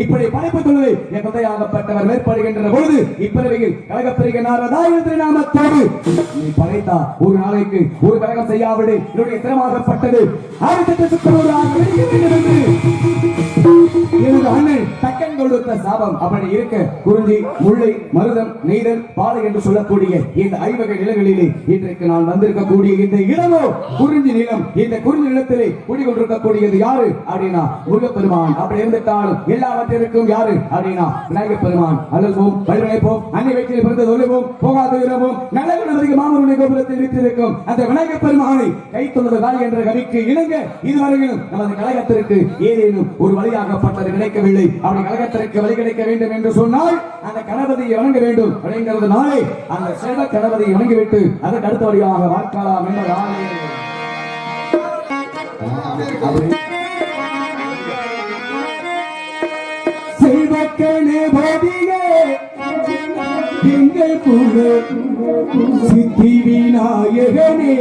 இப்படி படைப்பு தொழுது என் தந்தையாகப்பட்டவர் மேற்படுகின்ற பொழுது இப்பிறவையில் கழகப்பிரிகனாரதாயிரத்தின் நாமத்தோடு நீ படைத்தா ஒரு நாளைக்கு ஒரு கழகம் செய்யாவிடு என்னுடைய திறமாகப்பட்டது ஆயிரத்தி சுத்தமாக வேண்டும் என்று எனது அண்ணன் தக்கன் கொடுத்த சாபம் அப்படி இருக்க குறிஞ்சி முல்லை மருதம் நெய்தல் பாலை என்று சொல்லக்கூடிய இந்த ஐவகை நிலங்களிலே இன்றைக்கு நான் வந்திருக்கக்கூடிய இந்த இடமோ குறிஞ்சி நிலம். இந்த குறிஞ்சி நிலத்திலே குடிகொண்டிருக்கக்கூடியது யாரு அப்படின்னா முருகப்பெருமான். அப்படி இருந்துட்டாலும் எல்லாவற்றிற்கும் யாரு அப்படின்னா விநாயகப் பெருமான். அல்வோம் வழிவழைப்போம் அன்னை வயிற்றில் பிறந்த தொழுவோம் போகாத இரவும் நல்ல குணமதிக்கு மாமனுடைய கோபுரத்தில் விற்றிருக்கும் அந்த விநாயகப் பெருமானை கை தொழுது கால் என்ற கவிக்கு இணங்க இதுவரையிலும் நமது கழகத்திற்கு ஏதேனும் ஒரு வழியாகப்பட்டது கிடைக்கவில்லை. அப்படி கழகத்திற்கு வழி கிடைக்க வேண்டும் என்று சொன்னால் அந்த கணபதியை வணங்க வேண்டும் அப்படிங்கிறதுனாலே அந்த செல்வ கணபதியை வணங்கிவிட்டு அதற்கு அடுத்த வழியாக வார்க்கலாம் என்பதாலே செல்வக்கணே போதியே எங்கள் கூட சித்தி விநாயகனே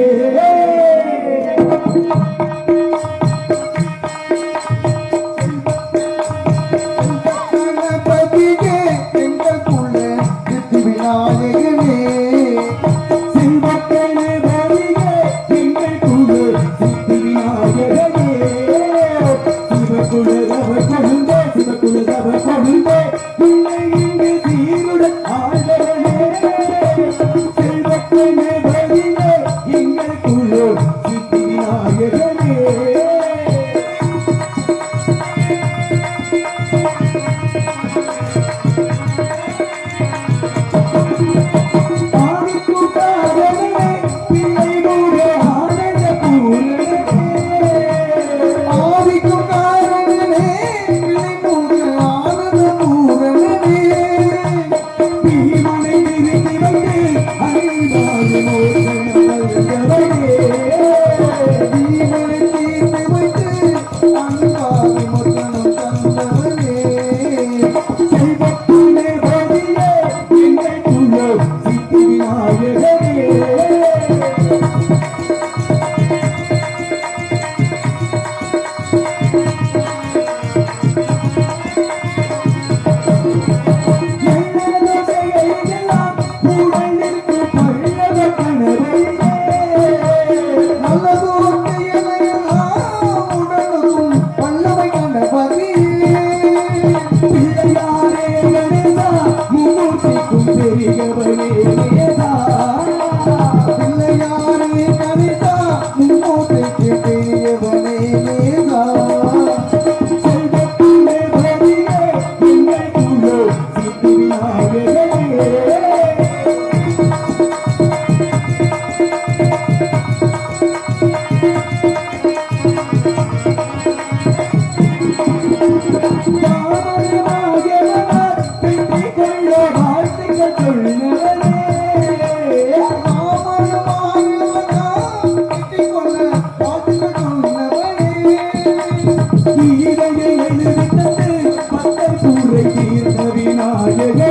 கீதையை எழுதித்தந்து பக்தர் கூரை தீர்த்த விநாயகனே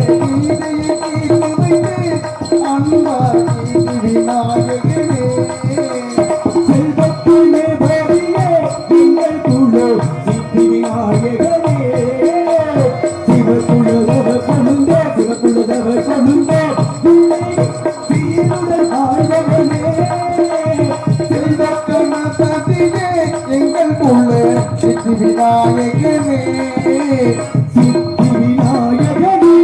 கீதையை தீர்த்து வைத்து அன்பா விநாயகனே செல்வத்துள்ளே போதியே எங்கள் குழு சித்தி விநாயகனே சிவகுழுதவர் கொழுந்தே சிவகுழுதவர் கொழுந்தே சீருடன் ஆழ்வகனே செல்வக்கண பதியே எங்கள் குழு சித்தி விநாயகனே சித்தி விநாயகனே.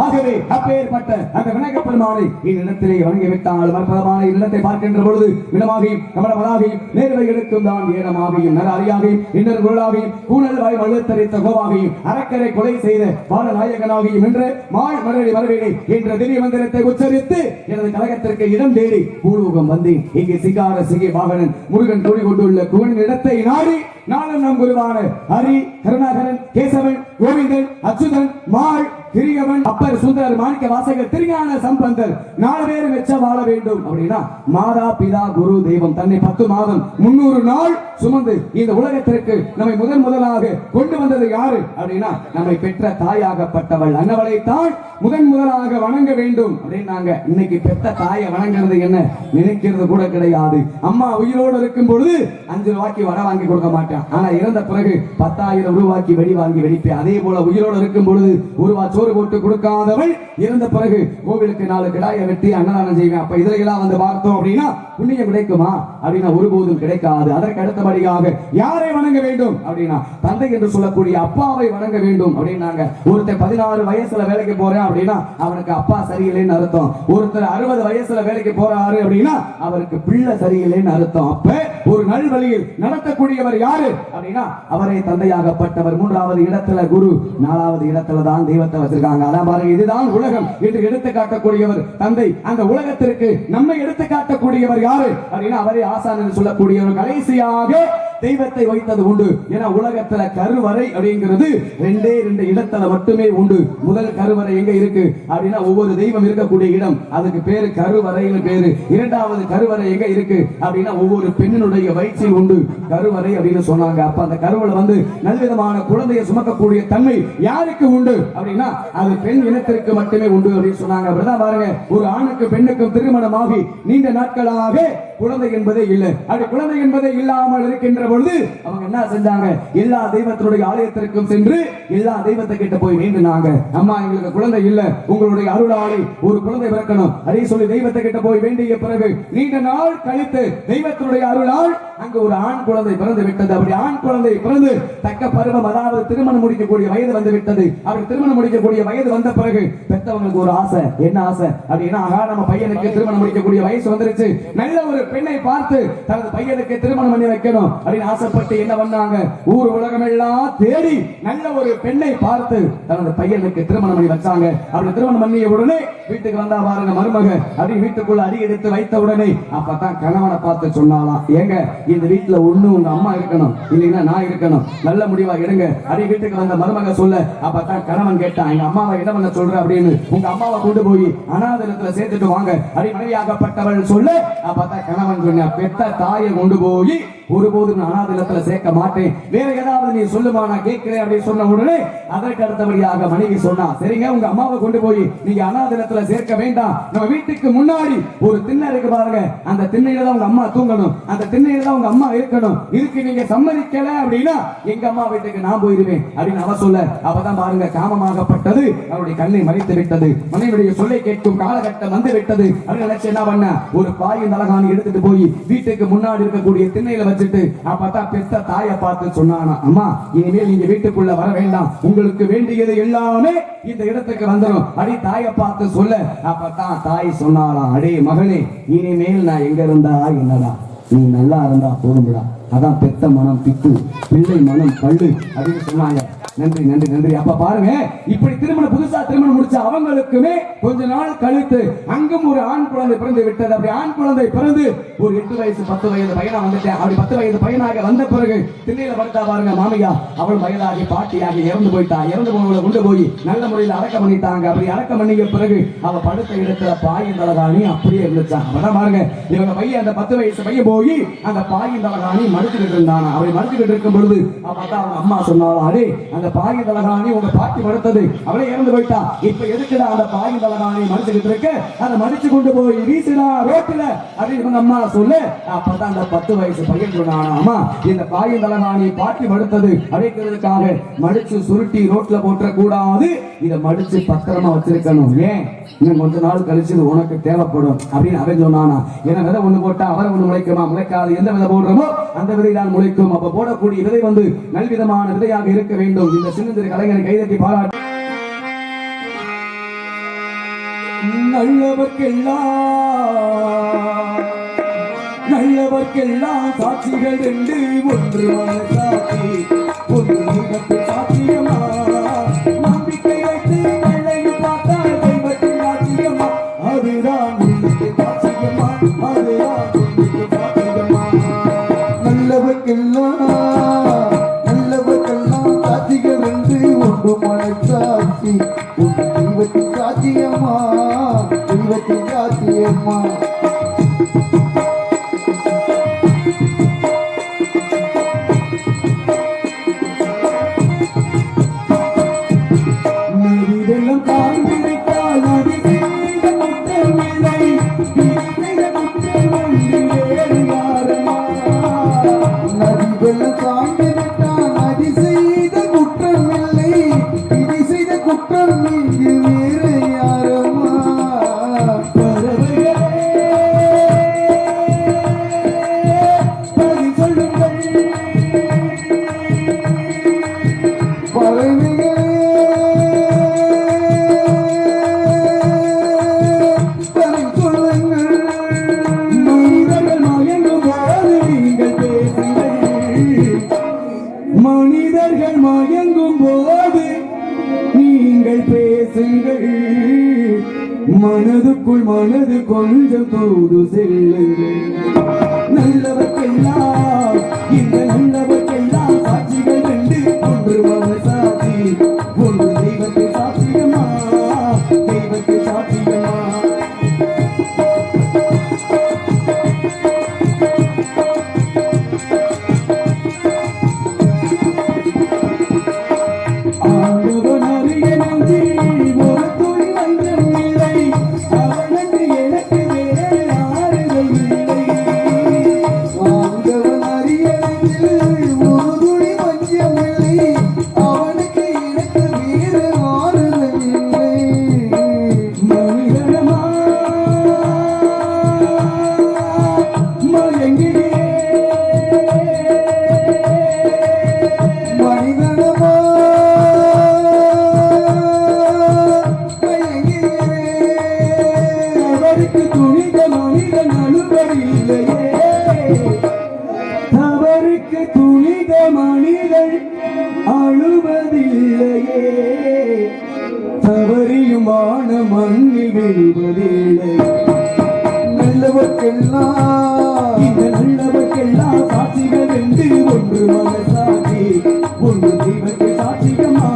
ஆகவே அப்பேற்பட்ட அந்த விநாயகப் பெருமானை இந்நிலத்திலே வணங்கிவிட்டால் மற்பதமான இல்லத்தை பார்க்கின்ற பொழுது இடமாகியும் கமலமதாகியும் நேர்வைகளுக்கும் தான் ஏனமாகியும் நர அறியாகியும் இன்னொரு குரலாகியும் கூணல் வாய் மழுத்தரித்த கோவாகியும் அறக்கரை கொலை செய்த பாலநாயகனாகியும் என்று மாள் மரடி மரவேணி என்ற திவ்ய மந்திரத்தை உச்சரித்து எனது கழகத்திற்கு இடம் தேடி பூலோகம் வந்தேன். இங்கே சிங்கார சிங்கை வாகனன் முருகன் கூடி கொண்டுள்ள குவனின் இடத்தை நாடி நானும் நம் குருவான ஹரி கருணாகரன் கேசவன் கோவிந்தன் அச்சுதன் மாள் கிரியவன் அப்பர் சுந்தரர் மாணிக்க வாசகர் திருஞான சம்பந்தர் 4 பேரும் வெச்ச வாழ வேண்டும் அப்படின்னா மாதா பிதா குரு தெய்வம் தன்னை 10 மாதம் 300 நாள் சுமந்து இந்த உலகத்திற்கு நம்மை முதலாக கொண்டு வந்தது யாரு அப்படின்னா நம்மை பெற்ற தாயாகப்பட்டவள் அன்னவளை தான் முதலாக வணங்க வேண்டும் அப்படின்னாங்க. இன்னைக்கு பெற்ற தாயை வணங்குறது என்ன நினைக்கிறது கூட கிடையாது. அம்மா உயிரோடு இருக்கும் பொழுது 5 ரூபாய்க்கு வடை வாங்கி கொடுக்க மாட்டேன், ஆனா இறந்த பிறகு 10,000 ரூபாய்க்கு வெடி வாங்கி வெடிப்பேன். அதே போல உயிரோடு இருக்கும் பொழுது 1 ரூபாய் சோறு போட்டு கொடுக்காதவள் இறந்த பிறகு கோவிலுக்கு 4 கிடாயை வெட்டி அன்னதானம் செய்வேன். அப்ப இதெல்லாம் வந்து பார்த்தோம் அப்படின்னா புண்ணியம் கிடைக்குமா அப்படின்னா ஒருபோதும் கிடைக்காது. அதற்கு அடுத்தபடியாக யாரை வணங்க வேண்டும் அப்படின்னா தந்தை என்று சொல்லக்கூடிய அப்பாவை வணங்க வேண்டும் அப்படின்னாங்க. ஒருத்தர் 16 வயசுல வேலைக்கு போறேன் அப்படின்னா அவனுக்கு அப்பா சரியில்லைன்னு அர்த்தம். ஒருத்தர் 60 வயசுல வேலைக்கு போறாரு அப்படின்னா அவருக்கு பிள்ளை சரியில்லைன்னு அர்த்தம். அப்ப ஒரு நல்வழியில் நடத்தக்கூடியவர் யாரு அப்படின்னா அவரை தந்தையாகப்பட்டவர். 3வது இடத்துல குரு, 4வது இடத்துல தான் தெய்வத்தை வச்சிருக்காங்க. அதான் பாருங்க, இதுதான் உலகம் என்று எடுத்து காட்டக்கூடியவர் தந்தை. அந்த உலகத்திற்கு நம்மை எடுத்து காட்டக்கூடியவர் யாரு அப்படின்னா அவரே ஆசான் என்று சொல்லக்கூடியவர். கடைசியாக தெய்வத்தை வைத்தது உண்டு. ஏன்னா உலகத்துல கருவறை அப்படிங்கிறது 2 இடத்துல மட்டுமே உண்டு. முதல் கருவறை எங்க இருக்கு அப்படின்னா ஒவ்வொரு தெய்வம் இருக்கக்கூடிய இடம், அதுக்கு பேரு கருவறைன்னு பேரு. 2வது கருவறை எங்க இருக்கு அப்படின்னா ஒவ்வொரு பெண்ணினுடைய வயிற்றில் உண்டு கருவறை அப்படின்னு சொன்னாங்க. அப்ப அந்த கருவறை வந்து நல்லவிதமான குழந்தையை சுமக்கக்கூடிய தன்மை யாருக்கு உண்டு அப்படின்னா அது பெண் இனத்திற்கு மட்டுமே உண்டு அப்படின்னு சொன்னாங்க. அப்படிதான் பாருங்க, ஒரு ஆணுக்கு பெண்ணுக்கும் திருமணமாகி நீண்ட நாட்களாக குழந்தை என்பதே இல்லை. அப்படி குழந்தை என்பதே இல்லாமல் இருக்கின்ற பொழுது அவங்க என்ன செஞ்சாங்க, எல்லா தெய்வத்தினுடைய ஆலயத்திற்கும் சென்று எல்லா தெய்வத்தை கிட்ட போய் வேண்டினாங்க. அம்மா எங்களுக்கு குழந்தை இல்ல, உங்களுடைய அருளாலே ஒரு குழந்தை பிறக்கணும் அதே சொல்லி தெய்வத்தை கிட்ட போய் வேண்டிய பிறகு நீண்ட நாள் கழித்து தெய்வத்தினுடைய அருளால் அங்கு ஒரு ஆண் குழந்தை பிறந்து விட்டது. அப்படி ஆண் குழந்தை பிறந்து தக்க பருவம், அதாவது திருமணம் முடிக்கக்கூடிய வயது வந்து விட்டது. அப்படி திருமணம் முடிக்கக்கூடிய வயது வந்த பிறகு பெற்றவங்களுக்கு ஒரு ஆசை. என்ன ஆசை அப்படின்னா நம்ம பையனுக்கு திருமணம் முடிக்கக்கூடிய வயசு வந்துருச்சு, நல்ல ஒரு பெண்ணை பார்த்து தனது பையனுக்கு திருமணம் பண்ணி வைக்கணும் அப்படின்னு ஆசைப்பட்டு என்ன பண்ணாங்க, ஊர் உலகம் எல்லாம் தேடி நல்ல ஒரு பெண்ணை பார்த்து தனது பையனுக்கு திருமணம் பண்ணி வச்சாங்க. அப்படி திருமணம் பண்ணிய உடனே வீட்டுக்கு வந்தா பாருங்க மருமக, அப்படி வீட்டுக்குள்ள அடி எடுத்து வைத்த உடனே அப்பதான் கணவனை பார்த்து சொன்னாலாம், ஏங்க இந்த வீட்டுல ஒண்ணு உங்க அம்மா இருக்கணும், இல்லைன்னா நான் இருக்கணும், நல்ல முடிவா எடுங்க. அப்படி வீட்டுக்கு வந்த மருமக சொல்ல அப்பதான் கணவன் கேட்டான், எங்க அம்மாவை என்ன பண்ண சொல்ற அப்படின்னு. உங்க அம்மாவை கொண்டு போய் அனாதலத்துல சேர்த்துட்டு வாங்க அப்படி மனைவியாகப்பட்டவள் சொல்ல அப்பதான் கணவன் சொன்ன, பெத்த தாயை கொண்டு போய் ஒருபோதும் அனாதலத்துல சேர்க்க மாட்டேன், வேற ஏதாவது நீ சொல்லுமா நான் கேட்கிறேன் அப்படின்னு சொன்ன உடனே அதற்கு அடுத்தபடியாக மனைவி சொன்னா, சரிங்க உங்க அம்மாவை கொண்டு போய் நீங்க அனாதலத்துல சேர்க்க வேண்டாம், நம்ம வீட்டுக்கு முன்னாடி ஒரு திண்ணை இருக்கு பாருங்க, அந்த திண்ணையில தான் உங்க அம்மா தூங்கணும், அந்த திண்ணையில தான் உங்க அம்மா இருக்கணும், இதுக்கு நீங்க சம்மதிக்கல அப்படின்னா எங்க அம்மா வீட்டுக்கு நான் போயிருவேன் அப்படின்னு அவ சொல்ல. அப்பதான் பாருங்க காமமாகப்பட்டது அவருடைய கண்ணை மறைத்து விட்டது, மனைவியுடைய சொல்லை கேட்கும் காலகட்டம் வந்து விட்டது. அப்படின்னு நினைச்சு என்ன பண்ண, ஒரு பாயின் தலகாணி எடுத்துட்டு போய் வீட்டுக்கு முன்னாடி இருக்கக்கூடிய திண்ணையில வச்சுட்டு அப்பதான் பெத்த தாயை பார்த்து சொன்னானா, அம்மா இனிமேல் நீங்க வீட்டுக்குள்ள வர வேண்டாம், உங்களுக்கு வேண்டியது எல்லாமே இந்த இடத்துக்கு வந்துடும் அடி தாயை பார்த்து சொல்ல. அப்பதான் தாய் சொன்னாலாம், அடே மகனே இனிமேல் நான் எங்க இருந்தா என்னடா, நீ நல்லா இருந்தா போதும்டா, அதான் பெத்த மனம் பித்து பிள்ளை மனம் கல்லு அப்படின்னு சொன்னாங்க. நன்றி நன்றி நன்றி. அப்ப பாருங்க, இப்படி புதுசா திருமணம் முடிச்ச அவங்களுக்குமே கொஞ்ச நாள் கழித்து அங்கும் ஒரு ஆண் குழந்தை பிறந்து விட்டது. அப்படி ஆண் குழந்தை பிறந்து ஒரு 8 வயசு 10 வயது பையனா வந்துட்டேன். அப்படி 10 வயது பையனாக வந்த பிறகு திண்ணையில படுத்தா பாருங்க மாமியா, அவள் வயதாகி பாட்டியாகி இறந்து போயிட்டா. இறந்து போனவளை கொண்டு போய் நல்ல முறையில் அடக்கம் பண்ணிட்டாங்க. அப்படி அடக்கம் பண்ணிய பிறகு அவ படுத்த இடத்துல பாயின் தலகாணி அப்படியே இருந்துச்சான். அதான் பாருங்க, இவங்க பையன் அந்த 10 வயசு பையன் போய் அந்த பாயின் தலகாணி மடுத்துக்கிட்டு இருந்தானா. அவரை மடுத்துக்கிட்டு இருக்கும் பொழுது அப்பதான் அவங்க அம்மா சொன்னாலும், அதே அந்த பாயின் தலகாணி உங்க பாட்டி மடுத்தது, அவளே இறந்து போயிட்டா. இப்ப எதுக்குடா அந்த பாயின் தலகாணி மடிச்சுக்கிட்டு இருக்க, அதை மடிச்சு கொண்டு போய் வீசுடா ரோட்டுல அப்படின்னு அம்மா சொல்லு. அப்பதான் அந்த 10 வயசு பையன் சொன்னானா, அம்மா இந்த பாயின் தலகாணி பாட்டி மடுத்தது அடைக்கிறதுக்காக மடிச்சு சுருட்டி ரோட்ல போட்டுற கூடாது, இதை மடிச்சு பத்திரமா வச்சிருக்கணும். ஏன் இன்னும் கொஞ்ச நாள் கழிச்சு உனக்கு தேவைப்படும் அப்படின்னு அவன் சொன்னானா. ஏன்னா விதை ஒண்ணு போட்டா அவரை ஒண்ணு முளைக்குமா, முளைக்காது. எந்த விதை போடுறோமோ அந்த விதை தான் முளைக்கும். அப்ப போடக்கூடிய விதை வந்து நல்விதமான விதையாக இருக்க வேண்டும். இந்த சின்னந்திர கலைஞரை கைதட்டி பாராட்டு. நல்லவர்க்கெல்லாம் சாட்சிகள் ரெண்டு, ஒன்று சாட்சி ஒன்று சாட்சியமா. நம்பிக்கை வைத்து கல்லையை பார்த்தால் தெய்வத்தின் சாட்சியமா. அதுதான் சாட்சியமா, அதுதான் சாட்சியமா. நல்லவர்க்கெல்லாம் சாட்சிகள் என்று ஒன்று மனசாட்சி ஒன்று தெய்வத்தின் சாட்சியம்மா, தெய்வத்தின் சாட்சியம்மா. மனிதர்கள் மயங்கும் போது நீங்கள் பேசுங்கள், மனதுக்குள் மனது கொஞ்சம் தூது செல்லுங்கள். நல்லவர்க்கெல்லாம் இந்த நல்லவர்க்கெல்லாம் சாட்சிகள் ரெண்டு, ஒன்று மனசாட்சி ஒன்று தெய்வத்தை சாட்சியமா, தெய்வத்தை சாட்சியமா. தவறுக்கு துணித மனிதன் அழுவதில்லையே, தவறியுமான மண்ணில் விழுவதில்லை. நல்லவர்க்கெல்லாம் இந்த நல்லவர்க்கெல்லாம் சாட்சிகள் என்று, ஒன்று மனசாட்சி ஒன்று தெய்வத்தை சாட்சியமா.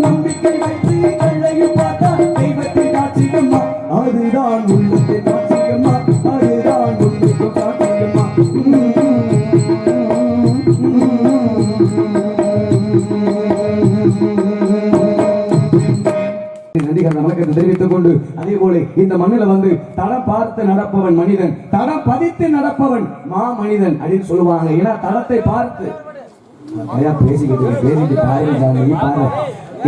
நம்பிக்கை வைத்து கல்லையும் பார்த்தா தெய்வத்தை சாட்சியமா, அதுதான் உள்ளத்தை சாட்சியமா, அதுதான் உள்ளத்தை சாட்சியமா. நன்றிகள் நமக்கு தெரிவித்துக் கொண்டு, அதே போல இந்த மண்ணில வந்து தடம் பார்த்து நடப்பவன் மனிதன், தடம் பதித்து நடப்பவன் மா மனிதன் அப்படின்னு சொல்லுவாங்க. ஏன்னா தடத்தை பார்த்து பேசிக்கிட்டு பாருங்க,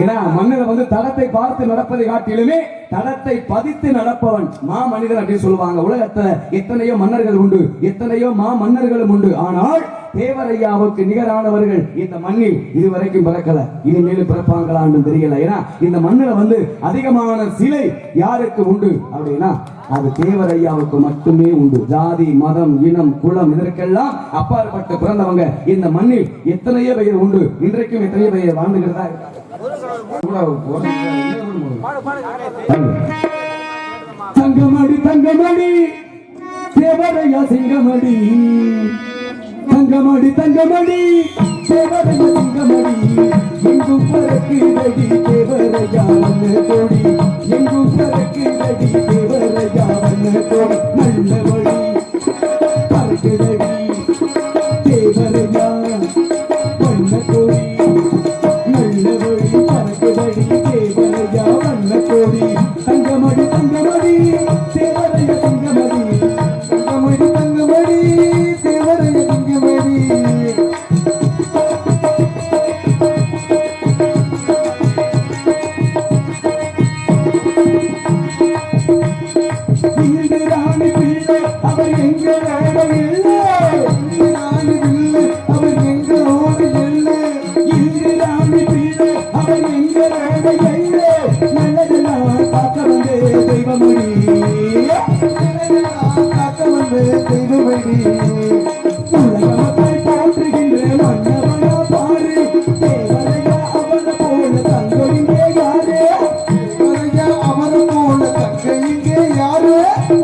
ஏன்னா மன்னரை வந்து தடத்தை பார்த்து நடப்பதை காட்டிலுமே தடத்தை பதித்து நடப்பவன் மா மனிதன் அப்படின்னு சொல்லுவாங்க. உலகத்துல எத்தனையோ மன்னர்கள் உண்டு, எத்தனையோ மா மன்னர்களும் உண்டு. ஆனால் தேவரையாவுக்கு நிகரானவர்கள் இந்த மண்ணில் இதுவரைக்கும் பிறக்கல, இனிமேலும் பிறப்பாங்களான்னு தெரியல. ஏன்னா இந்த மண்ணில வந்து அதிகமான சிலை யாருக்கு உண்டு அப்படின்னா அது தேவரையாவுக்கு மட்டுமே உண்டு. ஜாதி மதம் இனம் குலம் இதற்கெல்லாம் அப்பாற்பட்டு பிறந்தவங்க இந்த மண்ணில் எத்தனையோ பெயர் உண்டு. இன்றைக்கும் எத்தனையோ பெயர் வாழ்ந்துகிறதா தங்கமடி தங்கமடி தேவரையா சிங்கமடி தங்கமடி தங்கமடி தேவரையா சிங்கமடி எங்கும் பறக்குதடி தேவரையா வண்ண கோடி எங்கும் பறக்குதடி தேவரையா வண்ண கோடி நல்ல வழி பறக்குதடி தேவரையா வண்ண கோடி நல்ல வழி பறக்குதடி தேவரையா வண்ண கோடி தங்கமடி தங்கமடி தேவரையா சிங்கமடி தங்கமடி தங்கமடி தேவரைய தங்கமடி இன்று ராணி பிள்ளை அவர் எங்க வேலையில்லை ராணி பிள்ளை அவர் எங்களோடு இல்லை இன்று ராணி பிள்ளை அவர் எங்க வேலையில்லை நல்லதெல்லாம் பார்க்க வந்து தெய்வமொழி காக்க வந்து தெய்வமடி உலக மக்கள் போற்றுகின்ற மன்னவனா பாரு தேவரையா அவன போல தங்கம் இங்கே யாரு தேவரையா அவரை போல தங்க இங்கே யாரு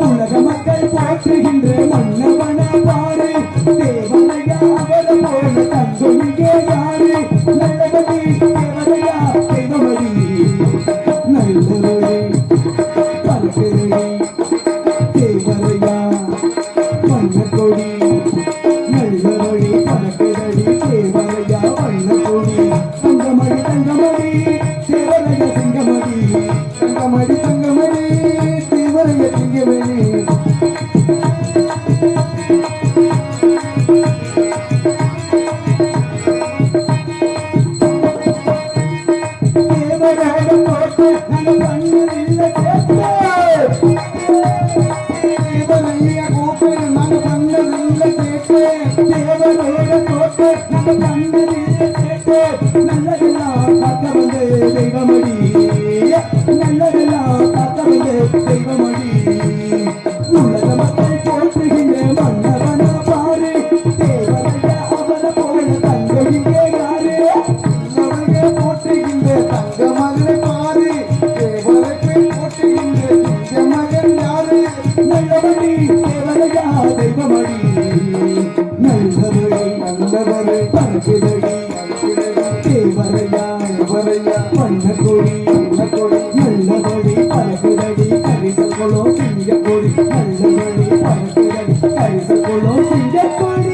உலக மக்கள் போற்றுகின்ற மன்னவனா பாரு தேவரையா அவன போல தங்கம் இங்கே யாரு நல்லபடி தேவரையா தெய்வமடி நல்லபடி பறக்குதடி தேவரையா வண்ண கொடி நல்ல வழி பறக்குதடி தேவரையா வண்ண கொடி தங்கமடி தங்கமடி தேவரையா சிங்கமடி தங்கமடி தங்கமடி தேவரைய தங்கமடி தேவரோட போட்டு நாங்க பண்ணதில்லை கேட்டு தேவரைய கோப்பை நாங்க பண்ணதில்லை கேட்டு தேவரோட போட்டு நாங்க பண்ணதில்லை கேட்டு நல்லதெல்லாம் காக்க வந்து தெய்வமடி நல்லதெல்லாம் காக்க வந்து தெய்வமடி உலக மக்கள் போற்றுகின்ற மன்னவனா பாரு தேவரையா அவன போல தங்கம் இங்கே யாரு அவரையே போற்றுகின்ற தங்க மகனை பாரு தேவரையை போற்றுகின்ற திங்க மகன் யாரு நல்லபடி தேவரையா தெய்வமடி நல்லபடி நல்லவரை பறக்குதடி தேவரையா தேவரையா வண்ண கொடி கொடி நல்லபடி பறக்குதடி கரிசல் கொலோ சிங்க கொடி நல்லபடி பறக்குதடி கரிசல் கொலோ சிங்க கொடி.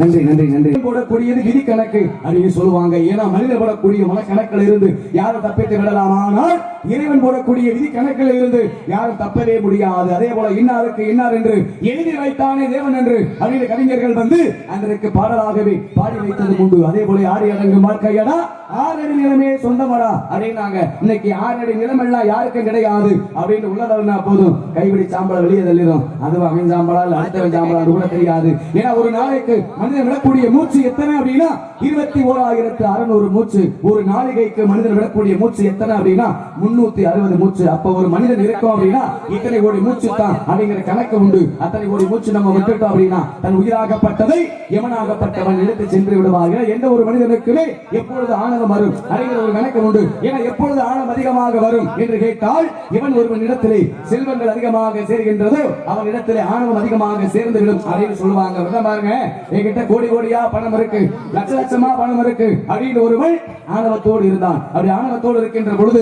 நன்றி நன்றி நன்றி. போடக்கூடியது விதி கணக்கு அப்படின்னு சொல்லுவாங்க. ஏன்னா மனிதர் போடக்கூடிய மனக்கணக்கில் இருந்து யாரும் தப்பித்து விடலாம், ஆனால் இறைவன் போடக்கூடிய விதி கணக்கில் இருந்து யாரும் தப்பவே முடியாது. அதே போல இன்னாருக்கு இன்னார் என்று எழுதி வைத்தானே தேவன் என்று அப்படின்னு கவிஞர்கள் வந்து அன்றைக்கு பாடலாகவே பாடி வைத்தது உண்டு. அதே போல ஆடி அடங்கும் வாழ்க்கையடா ஆறடி நிலமே சொந்தமடா அப்படின்னாங்க. இன்னைக்கு ஆறடி நிலம் எல்லாம் யாருக்கும் கிடையாது அப்படின்னு உள்ளதா போதும் கைவிடி சாம்பலை வெளியே தள்ளிடும். அதுவும் அவன் சாம்பலா இல்ல அடுத்தவன் சாம்பலா கூட தெரியாது. ஏன்னா ஒரு நாளைக்கு மனிதன் விடக்கூடிய மூச்சு எத்தனை அப்படின்னா 21,600 மூச்சு. ஒரு நாளிகைக்கு மனிதன் விடக்கூடிய மூச்சு எத்தனை அப்படின்னா 360 மூச்சு. அப்ப ஒரு மனிதன் இருக்கும் அப்படின்னா இத்தனை கோடி மூச்சு தான் அப்படிங்கிற கணக்கு உண்டு. அத்தனை கோடி மூச்சு நம்ம விட்டுட்டோம் அப்படின்னா தன் உயிராகப்பட்டதை யமனாகப்பட்டவன் எடுத்து சென்று விடுவார்கள். எந்த ஒரு மனிதனுக்குமே எப்பொழுது ஆணவம் வரும் அப்படிங்கிற ஒரு கணக்கு உண்டு. ஏன்னா எப்பொழுது ஆணவம் அதிகமாக வரும் என்று கேட்டால் இவன் ஒருவன் இடத்திலே செல்வங்கள் அதிகமாக சேர்கின்றதோ அவன் இடத்திலே ஆணவம் அதிகமாக சேர்ந்து விடும் அப்படின்னு சொல்லுவாங்க. பாருங்க, என்கிட்ட கோடி கோடியா பணம் இருக்கு, லட்ச லட்சமா பணம் இருக்கு அப்படின்னு ஒருவன் ஆணவத்தோடு இருந்தான். அப்படி ஆணவத்தோடு இருக்கின்ற பொழுது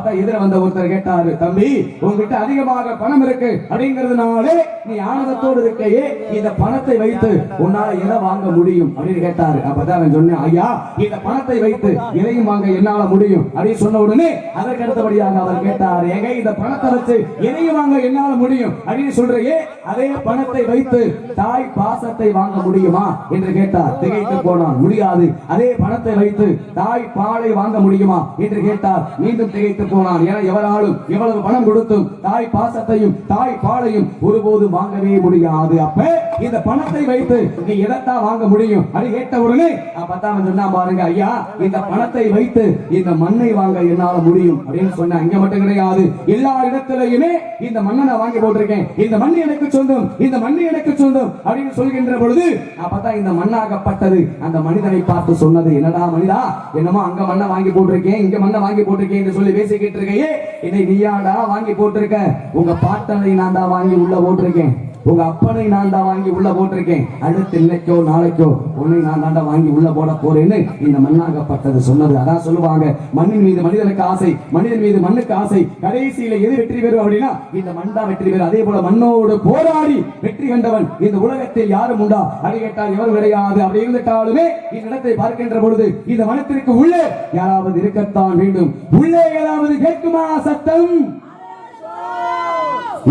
பார்த்தா எதிர வந்த ஒருத்தர் கேட்டாரு, தம்பி உங்ககிட்ட அதிகமாக பணம் இருக்கு அப்படிங்கறதுனாலே நீ ஆனந்தத்தோடு இருக்கையே இந்த பணத்தை வைத்து உன்னால எதை வாங்க முடியும் அப்படின்னு கேட்டாரு. அப்பதான் நான் சொன்னேன், ஐயா இந்த பணத்தை வைத்து எதையும் வாங்க என்னால முடியும் அப்படின்னு சொன்ன உடனே அதற்கு அடுத்தபடியாக அவர் கேட்டார், ஏங்க இந்த பணத்தை வச்சு எதையும் வாங்க என்னால முடியும் அப்படின்னு சொல்றையே அதே பணத்தை வைத்து தாய் பாசத்தை வாங்க முடியுமா என்று கேட்டார். திகைத்து போனான். முடியாது. அதே பணத்தை வைத்து தாய் பாலை வாங்க முடியுமா என்று கேட்டார். மீண்டும் திகைத்து போனான். என எவராலும் எவ்வளவு பணம் கொடுத்தும் தாய் பாசத்தையும் தாய் பாலையும் ஒருபோதும் வாங்கவே முடியாது. அப்ப இந்த பணத்தை வைத்து நீ எதைத்தான் வாங்க முடியும் அப்படி கேட்ட உடனே அப்பதான் சொன்னா பாருங்க, ஐயா இந்த பணத்தை வைத்து இந்த மண்ணை வாங்க என்னால முடியும் அப்படின்னு சொன்ன. இங்க மட்டும் கிடையாது, எல்லா இடத்திலையுமே இந்த மண்ணை நான் வாங்கி போட்டிருக்கேன், இந்த மண் எனக்கு சொந்தம், இந்த மண் எனக்கு சொந்தம் அப்படின்னு சொல்கின்ற பொழுது அப்பதான் இந்த மண்ணாகப்பட்டது அந்த மனிதனை பார்த்து சொன்னது, என்னடா மனிதா என்னமோ அங்க மண்ணை வாங்கி போட்டிருக்கேன் இங்க மண்ணை வாங்கி போட்டிருக்கேன் என்று சொல்லி பேசிக்கிட்டு இருக்கையே என்னை நீயாடா வாங்கி போட்டிருக்க, உங்க பாட்டனை நான் தான் வாங்கி உள்ள போட்டிருக்கேன், உங்க அப்பனை நான் தான் வாங்கி உள்ள போட்டிருக்கேன், அடுத்து இன்னைக்கோ நாளைக்கோ உன்னை நான் தாண்டா வாங்கி உள்ள போட போறேன்னு இந்த மண்ணாகப்பட்டது சொன்னது. அதான் சொல்லுவாங்க, மண்ணின் மீது மனிதனுக்கு ஆசை, மனிதன் மீது மண்ணுக்கு ஆசை, கடைசியில எது வெற்றி பெறும் அப்படின்னா இந்த மண் தான் வெற்றி பெறும். அதே போல மண்ணோடு போராடி வெற்றி கண்டவன் இந்த உலகத்தில் யாரும் உண்டா அப்படி கேட்டால் எவரும் கிடையாது. அப்படி இருந்துட்டாலுமே இந்த இடத்தை பார்க்கின்ற பொழுது இந்த மனத்திற்கு உள்ளே யாராவது இருக்கத்தான் வேண்டும். உள்ளே ஏதாவது கேட்குமா சத்தம்?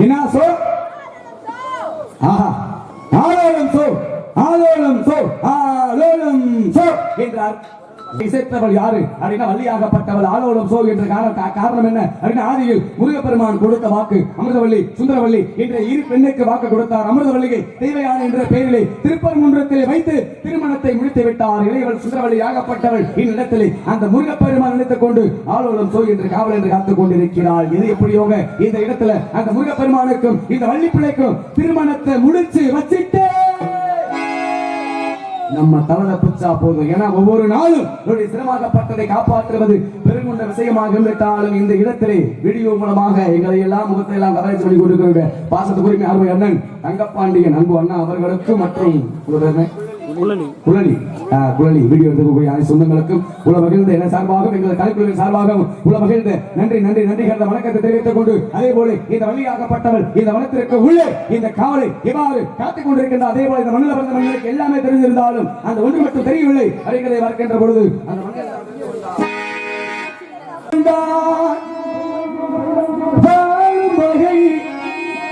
என்ன சோ? ஆஹா, ஆலோலம் சோ, ஆலோலம் சோ, ஆலோலம் சோ என்றார். இசைத்தவள் யாரு அப்படின்னா வள்ளியாகப்பட்டவள் ஆலோலம் சோ என்ற காரணம் என்ன அப்படின்னா ஆதியில் முருகப்பெருமான் கொடுத்த வாக்கு அமிர்தவள்ளி சுந்தரவள்ளி என்ற இரு பெண்ணுக்கு வாக்கு கொடுத்தார். அமிர்தவள்ளியை தெய்வயானை என்ற பெயரிலே திருப்பரங்குன்றத்திலே வைத்து திருமணத்தை முடித்து விட்டார். இளையவள் சுந்தரவள்ளி ஆகப்பட்டவள் இந்நிலத்திலே அந்த முருகப்பெருமான் நினைத்துக் கொண்டு ஆலோலம் சோ என்று காவல் என்று காத்துக் கொண்டிருக்கிறாள். இது எப்படியோங்க இந்த இடத்துல அந்த முருகப்பெருமானுக்கும் இந்த வள்ளி பிள்ளைக்கும் திருமணத்தை முடிச்சு வச்சிட்டு நம்ம தவற பிச்சா போதும். ஏன்னா ஒவ்வொரு நாளும் சிரமமாகப்பட்டதை காப்பாற்றுவது பெருங்குண்ட விஷயமாக இருந்துட்டாலும் இந்த இடத்திலே வீடியோ மூலமாக எங்களை எல்லாம் முகத்தை எல்லாம் கவலை சொல்லி கொடுக்கிற பாசத்துக்குரிமை அருமை அண்ணன் தங்கப்பாண்டியன் அன்பு அண்ணா அவர்களுக்கு மற்றும் குழலி வீடியோ எடுத்து சொந்தங்களுக்கும் உள்ள மகிழ்ந்த என சார்பாகவும் எங்கள் கலைக்குழுவின் சார்பாகவும் உள்ள மகிழ்ந்த நன்றி நன்றி நன்றி வணக்கத்தை தெரிவித்துக் கொண்டு அதே போல இந்த வள்ளியாகப்பட்டவள் இந்த வனத்திற்கு உள்ளே இந்த காவலை எவ்வாறு காத்துக் கொண்டிருக்கின்ற அதே போல இந்த மண்ணில் பிறந்த மனிதர்களுக்கு எல்லாமே தெரிந்திருந்தாலும் அந்த ஒன்று மட்டும் தெரியவில்லை அப்படிங்கிறதை பார்க்கின்ற பொழுது அந்த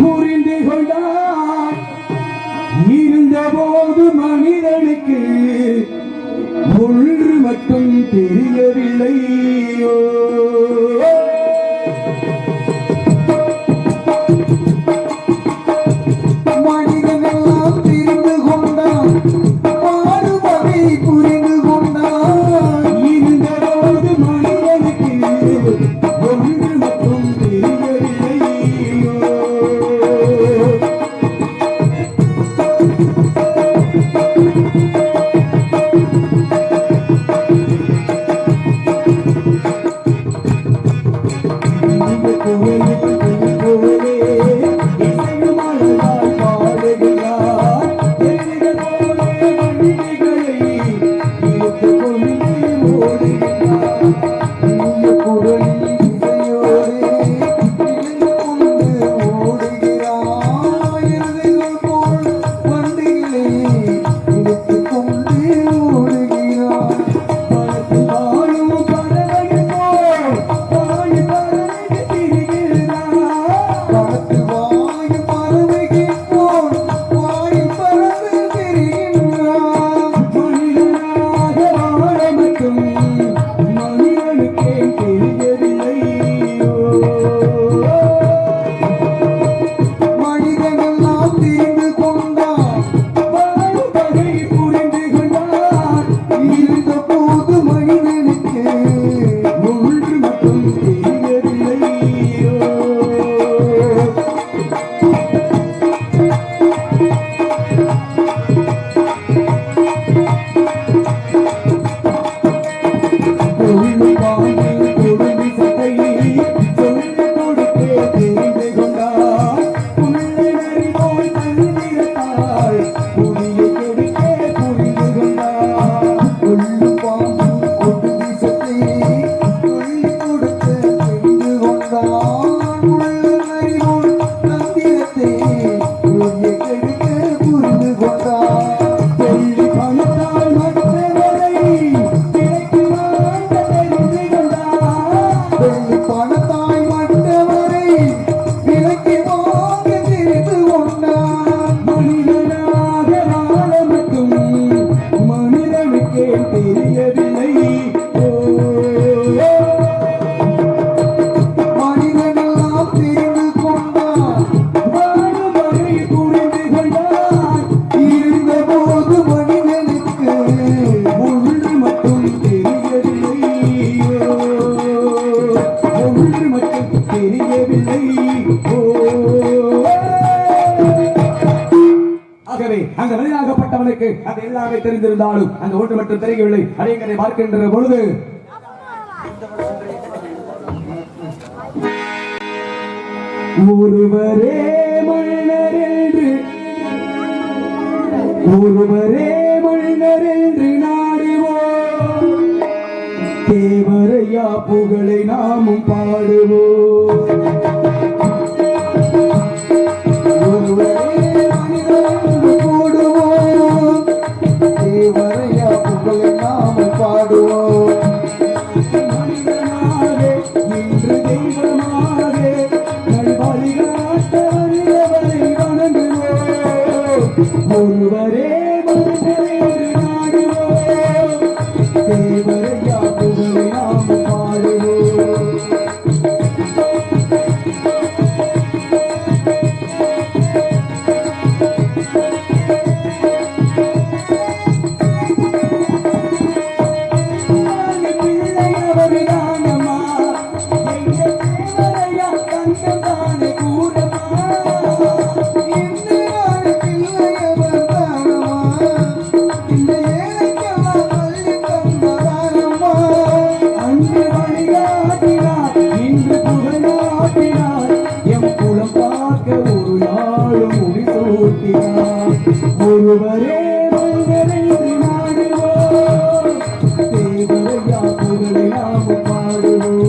புரிந்து கொண்டார் இருந்த போது மனிதனுக்கு ஒன்று மட்டும் தெரியவில்லை. மனிதனெல்லாம் தெரிந்து கொண்டான், மாறுபதை புரிந்து கொண்டான். இருந்த போது மனிதனுக்கு ஒன்று மட்டும் தெரியவில்லை. மனிதனாகப்பட்டவனுக்கு அது எல்லாமே தெரிந்திருந்தாலும் அந்த ஒன்று மட்டும் தெரியவில்லை. அடையங்களை பார்க்கின்ற பொழுது ஒருவரே மன்னர் என்று நாடுவோம், தேவரையா புகழை நாமும் பாடுவோம். ஒருவரே மனிதர் என்று கூடுவோம், தேவரையா புகழை நாமும் பாடுவோம். மனிதனாக இன்று தெய்வமாக நல்வழிகாட்ட வந்தவரை வணங்குவோம். ஒருவரே மன்னர் என்று நாடுவோம், தேவரையா புகழை நாமும் பாடுவோம். ஒருவரே மன்னர் என்று நாடுவோம், தேவரையா புகழை நாமும் பாடுவோம்.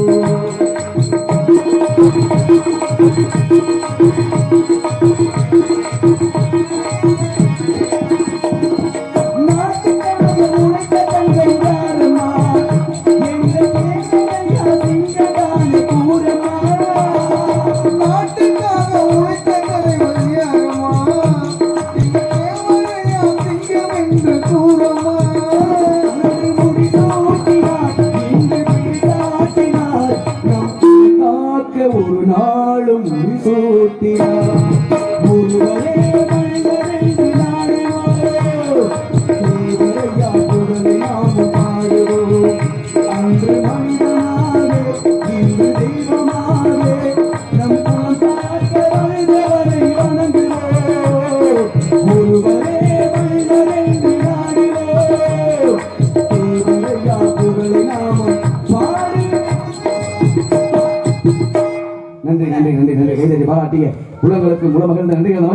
நாட்டுக்காக உழைத்த தங்கள் யாரம்மா, எங்கள் தேசத்தையா சிங்கதானே கூறம்மா. நாட்டுக்காக உழைத்த தலைவர் யாரம்மா, இந்த தேவரையா சிங்கம் என்று கூறம்மா. அன்று முடிசூட்டினார், இன்று பிடித்தாட்டினார், நம் காக்க ஒரு நாளும் முடிசூட்டினார். ஒருவரே மனிதர் என்று நாடுவோம், தேவரையா புகழை நாமும் பாடுவோம். அன்று மனிதனாக இன்று தெய்வமாக நம் குலம் காக்க வந்தவரை வணங்குவோம். ஒருவரே மனிதர் என்று நாடுவோம், தேவரையா புகழை நாமும் பாடுவோம். நன்றி நன்றி நன்றி நன்றி கைதறி பாராட்டிய உலகளுக்கு முழமகிழ்ந்த நன்றிகள்.